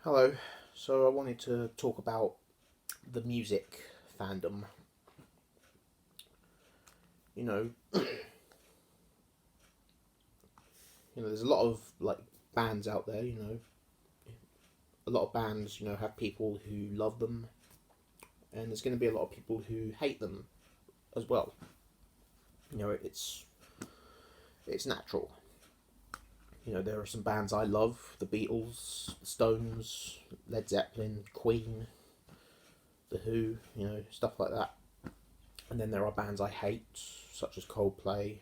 Hello. So I wanted to talk about the music fandom. You know, there's a lot of bands out there. A lot of bands, have people who love them, and there's going to be a lot of people who hate them as well. It's natural. There are some bands I love: the Beatles, the Stones, Led Zeppelin, Queen, the Who. Stuff like that. And then there are bands I hate, such as Coldplay,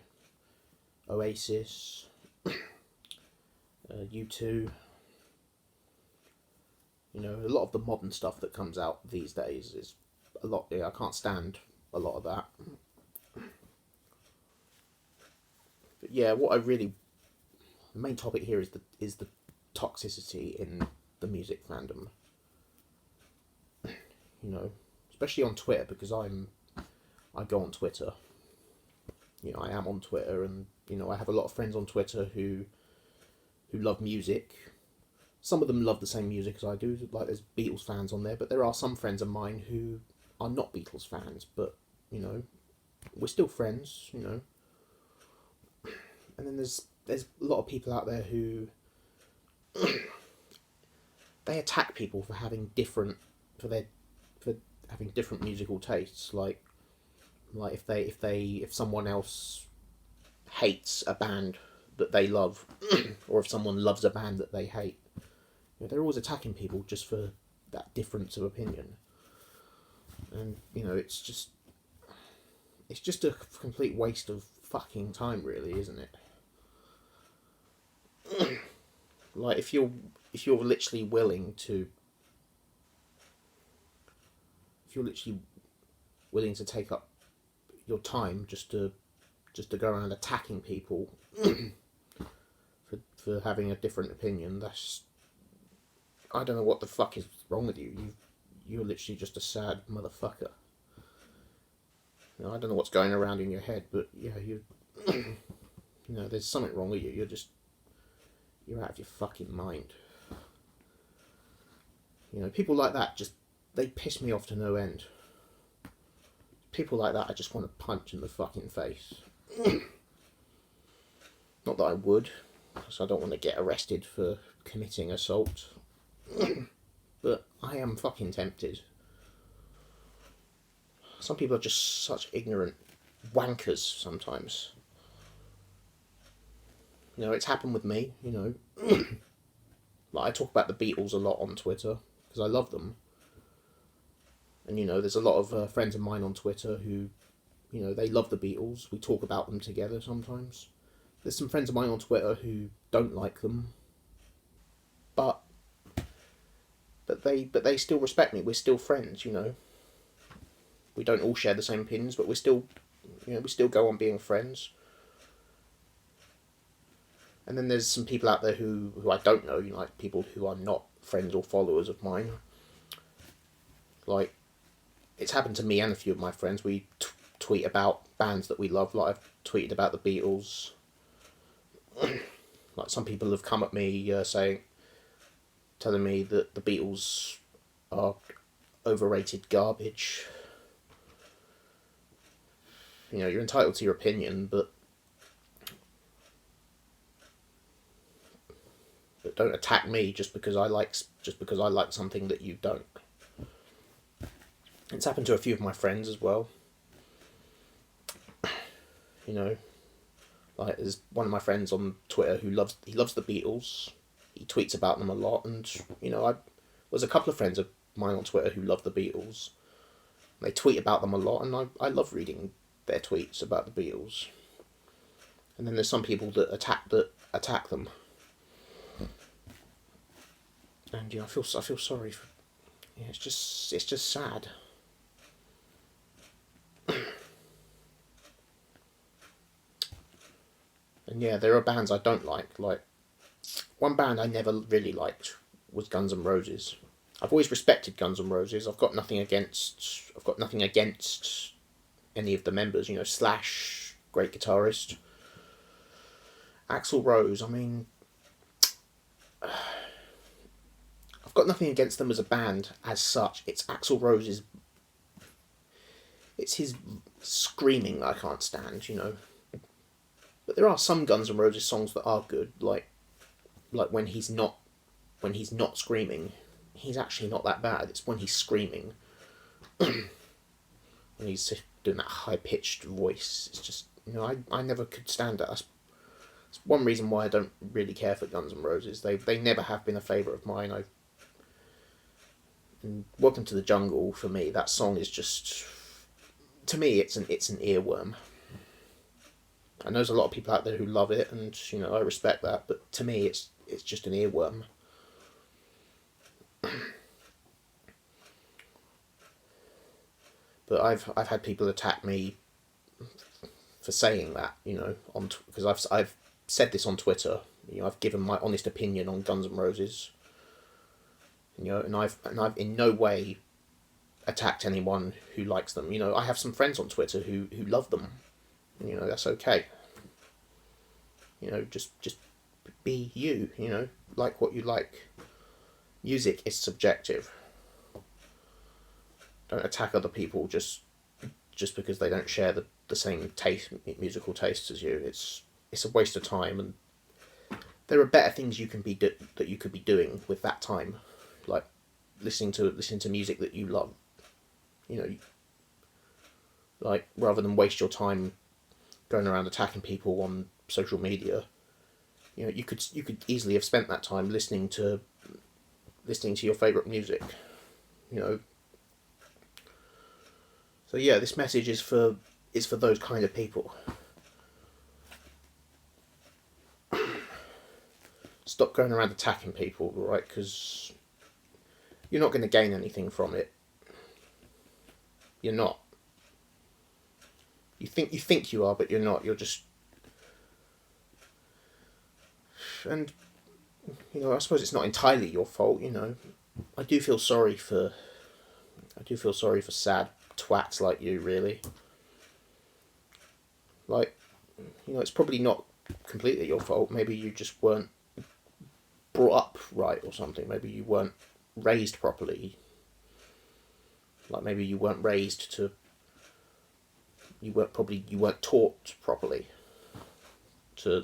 Oasis, U2. A lot of the modern stuff that comes out these days is a lot. Yeah, I can't stand a lot of that. But yeah, the main topic here is the toxicity in the music fandom. Especially on Twitter, because I go on Twitter. I am on Twitter, and I have a lot of friends on Twitter who love music. Some of them love the same music as I do. Like, there's Beatles fans on there, but there are some friends of mine who are not Beatles fans. But we're still friends. And then there's a lot of people out there who they attack people for having different musical tastes. Like if someone else hates a band that they love, or if someone loves a band that they hate, they're always attacking people just for that difference of opinion. And it's just a complete waste of fucking time, really, isn't it? Like, if you're literally willing to take up your time just to go around attacking people for having a different opinion, I don't know what the fuck is wrong with you. You're literally just a sad motherfucker. I don't know what's going around in your head, but yeah, there's something wrong with you. You're out of your fucking mind. People like that they piss me off to no end. People like that I just want to punch in the fucking face. Not that I would, because I don't want to get arrested for committing assault. But I am fucking tempted. Some people are just such ignorant wankers sometimes. It's happened with me, Like, I talk about the Beatles a lot on Twitter, because I love them. And, there's a lot of friends of mine on Twitter who, they love the Beatles. We talk about them together sometimes. There's some friends of mine on Twitter who don't like them. But they still respect me. We're still friends, We don't all share the same opinions, but we still go on being friends. And then there's some people out there who I don't know, like people who are not friends or followers of mine. Like, it's happened to me and a few of my friends. We tweet about bands that we love. Like, I've tweeted about the Beatles. Like, some people have come at me telling me that the Beatles are overrated garbage. You're entitled to your opinion, but don't attack me just because I like something that you don't. It's happened to a few of my friends as well. Like, there's one of my friends on Twitter who loves the Beatles. He tweets about them a lot, and there's a couple of friends of mine on Twitter who love the Beatles. They tweet about them a lot, and I love reading their tweets about the Beatles. And then there's some people that attack them. And I feel sorry for. Yeah, it's just sad. And yeah, there are bands I don't like. Like, one band I never really liked was Guns N' Roses. I've always respected Guns N' Roses. I've got nothing against any of the members. Slash, great guitarist. Axl Rose, I mean, I've got nothing against them as a band as such. It's Axl Rose's. It's his screaming that I can't stand, you know. But there are some Guns N' Roses songs that are good, like when he's not screaming, he's actually not that bad. It's when he's screaming, when he's doing that high pitched voice. It's just, you know, I never could stand that. That's one reason why I don't really care for Guns N' Roses. They never have been a favourite of mine. And Welcome to the Jungle, for me, that song is just, to me, it's an earworm. I know there's a lot of people out there who love it, and you know, I respect that, but to me it's just an earworm. But I've had people attack me for saying that, you know, because I've said this on Twitter. You know, I've given my honest opinion on Guns N' Roses. You know, and I've in no way attacked anyone who likes them. You know, I have some friends on Twitter who love them. You know, that's okay. You know, just be you. You know, like what you like. Music is subjective. Don't attack other people just because they don't share the same musical tastes as you. It's a waste of time, and there are better things you can that you could be doing with that time, like listening to music that you love. You know, like rather than waste your time going around attacking people on social media. You know, you could easily have spent that time listening to your favourite music. You know. So yeah, this message is for those kind of people. Stop going around attacking people, right? Because you're not going to gain anything from it. You're not. You think you are, but you're not. You're just. And you know, I suppose it's not entirely your fault. You know, I do feel sorry for sad twats like you, really. Like, you know, it's probably not completely your fault. Maybe you just weren't brought up right or something. Maybe you weren't raised properly. Like, maybe you weren't raised to... You weren't taught properly to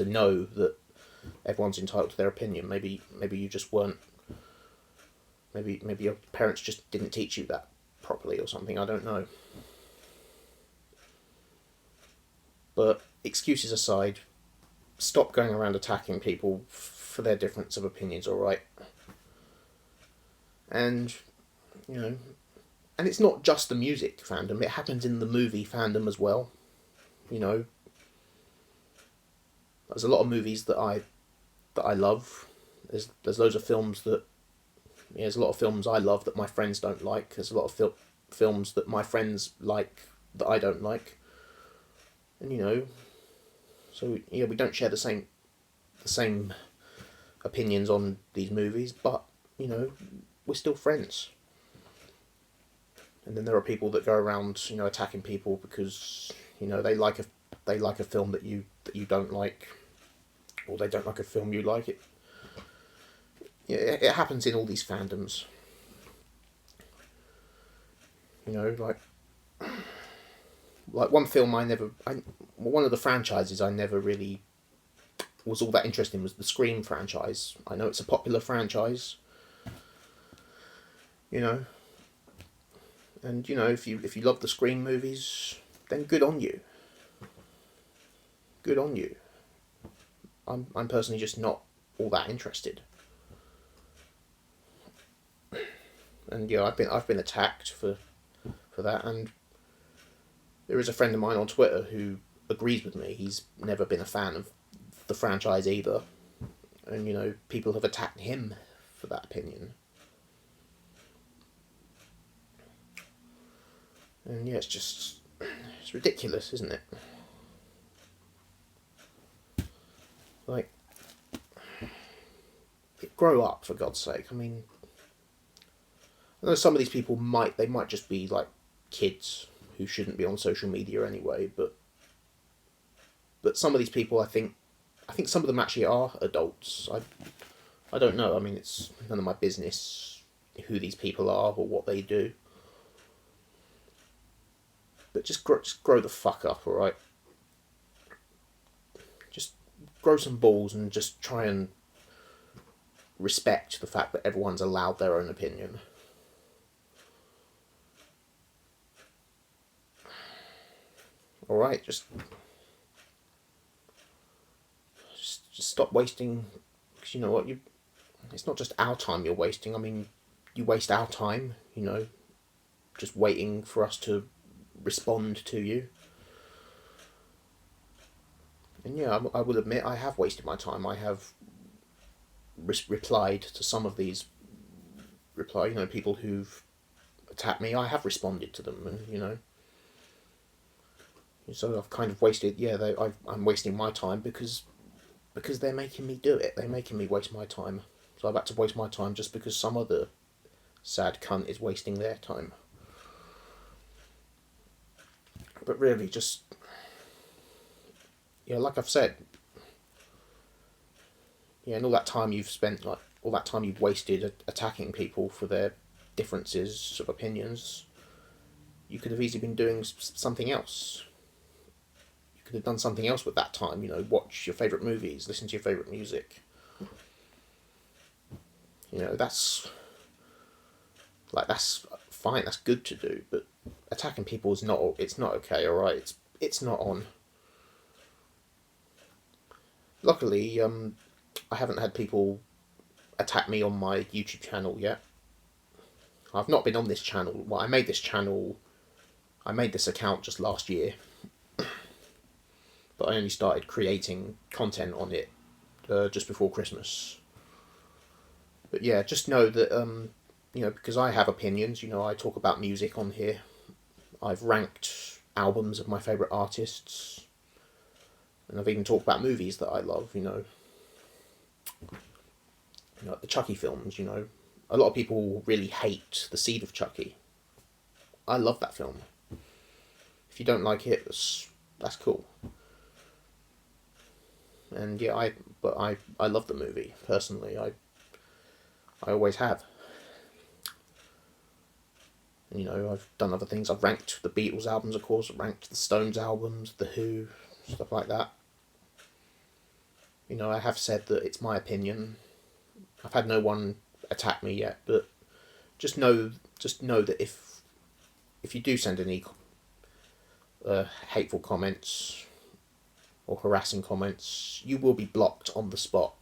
know that everyone's entitled to their opinion. Maybe you just weren't... Maybe your parents just didn't teach you that properly or something. I don't know. But excuses aside, stop going around attacking people for their difference of opinions, alright? And, you know, and it's not just the music fandom, it happens in the movie fandom as well. You know, there's a lot of movies that I love. There's loads of films that... Yeah, there's a lot of films I love that my friends don't like. There's a lot of films that my friends like that I don't like. And, you know, so, yeah, we don't share the same opinions on these movies, but, you know, we're still friends. And then there are people that go around, you know, attacking people because, you know, they like a film that you don't like, or they don't like a film you like. It happens in all these fandoms. You know, like one film one of the franchises I never really was all that interested in was the Scream franchise. I know it's a popular franchise. You know, and you know, if you love the Scream movies, then good on you. Good on you. I'm personally just not all that interested. And yeah, I've been attacked for that, and there is a friend of mine on Twitter who agrees with me. He's never been a fan of the franchise either, and you know, people have attacked him for that opinion. And yeah, it's ridiculous, isn't it? Like, grow up, for God's sake. I mean, I know some of these people might just be like kids who shouldn't be on social media anyway, but some of these people, I think some of them actually are adults. I don't know. I mean, it's none of my business who these people are or what they do. But just grow the fuck up, alright? Just grow some balls and just try and respect the fact that everyone's allowed their own opinion. Alright, just stop wasting, because you know what, it's not just our time you're wasting. I mean, you waste our time, you know, just waiting for us to respond to you. And yeah, I will admit I have wasted my time. I have replied to some of these people who've attacked me. I have responded to them, and you know, so I've kind of wasted. Yeah, I'm wasting my time because they're making me do it. They're making me waste my time. So I've had to waste my time just because some other sad cunt is wasting their time. But really, just, yeah, like I've said, yeah, and all that time you've spent, like, all that time you've wasted attacking people for their differences of opinions, you could have easily been doing something else. You could have done something else with that time, you know, watch your favourite movies, listen to your favourite music. You know, that's fine, that's good to do, but attacking people is not, it's not okay, alright? It's not on. Luckily, I haven't had people attack me on my YouTube channel yet. I've not been on this channel. Well, I made this account just last year, but I only started creating content on it just before Christmas. But yeah, just know that, you know, because I have opinions, you know, I talk about music on here. I've ranked albums of my favourite artists, and I've even talked about movies that I love, you know. You know, the Chucky films, you know. A lot of people really hate The Seed of Chucky. I love that film. If you don't like it, that's cool. And yeah, I love the movie, personally. I always have. You know, I've done other things. I've ranked the Beatles albums, of course. I've ranked the Stones albums, The Who, stuff like that. You know, I have said that it's my opinion. I've had no one attack me yet, but just know that if you do send any hateful comments or harassing comments, you will be blocked on the spot.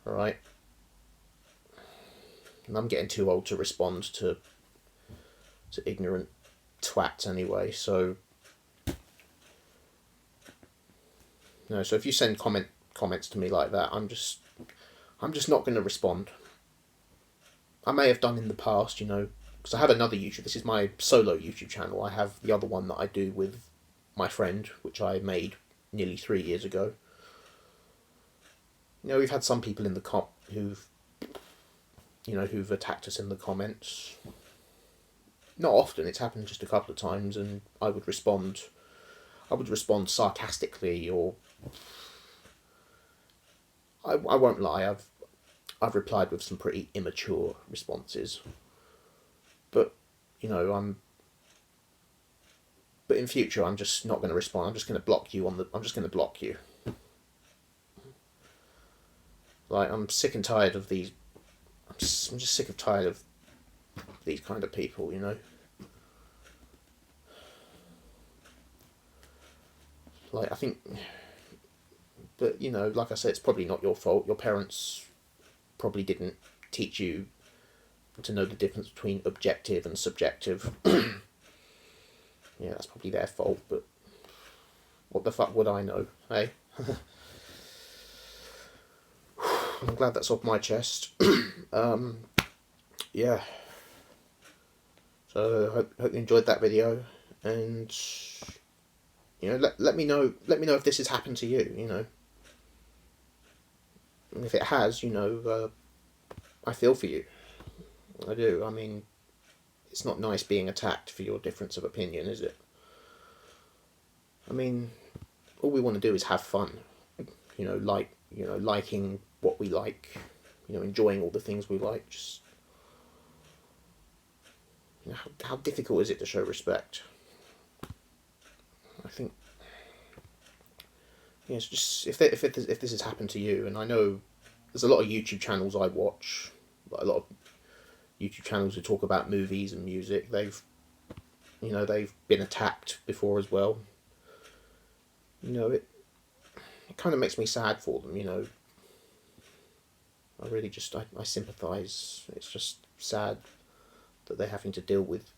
Alright? And I'm getting too old to respond to ignorant twats anyway, so no, so if you send comments to me like that, I'm just not going to respond. I may have done in the past, you know, because I have another YouTube. This is my solo YouTube channel. I have the other one that I do with my friend, which I made nearly 3 years ago. You know, we've had some people in the who've attacked us in the comments. Not often. It's happened just a couple of times, and I would respond sarcastically, or I won't lie, I've replied with some pretty immature responses. But, you know, but in future I'm just not going to respond. I'm just going to block you I'm just going to block you. Like, I'm sick and tired of these. I'm just sick and tired of these kind of people, you know. Like, I think, but you know, like I said, it's probably not your fault. Your parents probably didn't teach you to know the difference between objective and subjective. Yeah, that's probably their fault, but what the fuck would I know, eh? I'm glad that's off my chest. Yeah. So hope you enjoyed that video, and you know, let me know if this has happened to you, you know. And if it has, you know, I feel for you. I do. I mean, it's not nice being attacked for your difference of opinion, is it? I mean, all we want to do is have fun. You know, like liking what we like, enjoying all the things we like. Just, how difficult is it to show respect? I think, it's just if this has happened to you, and I know there's a lot of YouTube channels I watch, like a lot of YouTube channels who talk about movies and music. They've been attacked before as well. It kind of makes me sad for them. I really just I sympathise. It's just sad that they're having to deal with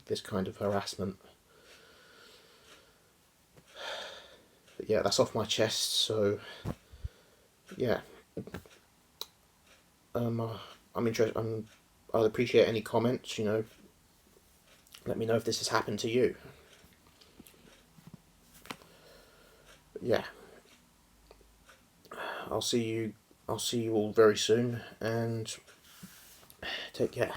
this kind of harassment. But yeah, that's off my chest. So yeah, I'm interested. I'd appreciate any comments. Let me know if this has happened to you. But yeah, I'll see you all very soon, and take care.